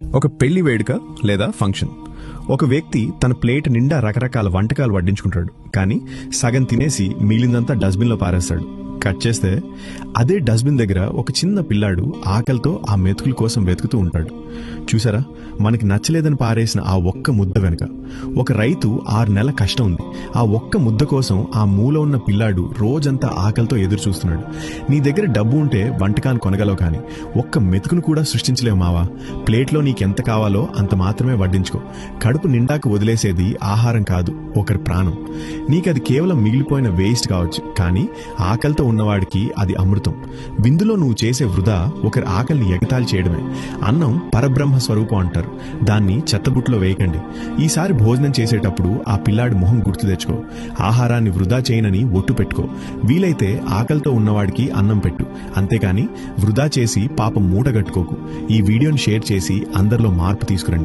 ఒక పెళ్లి వేడుక లేదా ఫంక్షన్. ఒక వ్యక్తి తన ప్లేట్ నిండా రకరకాల వంటకాలు వడ్డించుకుంటాడు, కానీ సగం తినేసి మిగిలిందంతా డస్ట్బిన్లో పారేస్తాడు. కట్ చేస్తే అదే డస్ట్బిన్ దగ్గర ఒక చిన్న పిల్లాడు ఆకలితో ఆ మెతుకుల కోసం వెతుకుతూ ఉంటాడు. చూసారా, మనకి నచ్చలేదని పారేసిన ఆ ఒక్క ముద్ద వెనుక ఒక రైతు 6 నెలల కష్టం ఉంది. ఆ ఒక్క ముద్ద కోసం ఆ మూల ఉన్న పిల్లాడు రోజంతా ఆకలితో ఎదురు చూస్తున్నాడు. నీ దగ్గర డబ్బు ఉంటే వంటకాన్ని కొనగలవు, కానీ ఒక్క మెతుకును కూడా సృష్టించలేవు మావా. ప్లేట్లో నీకెంత కావాలో అంత మాత్రమే వడ్డించుకో. కడుపు నిండాకు వదిలేసేది ఆహారం కాదు, ఒకరి ప్రాణం. నీకది కేవలం మిగిలిపోయిన వేస్ట్ కావచ్చు, కానీ ఆకలితో ఉన్నవాడికి అది అమృతం. విందులో నువ్వు చేసే వృధా ఒకరి ఆకలిని ఎగతాళి చేయడమే. అన్నం పరబ్రహ్మ స్వరూపం అంటారు, దాన్ని చెత్తబుట్లో వేయకండి. ఈసారి భోజనం చేసేటప్పుడు ఆ పిల్లాడి మొహం గుర్తు తెచ్చుకో. ఆహారాన్ని వృధా చేయనని ఒట్టు పెట్టుకో. వీలైతే ఆకలితో ఉన్నవాడికి అన్నం పెట్టు, అంతేకాని వృధా చేసి పాపం మూటగట్టుకోకు. ఈ వీడియోని షేర్ చేసి అందరిలో మార్పు తీసుకురండి.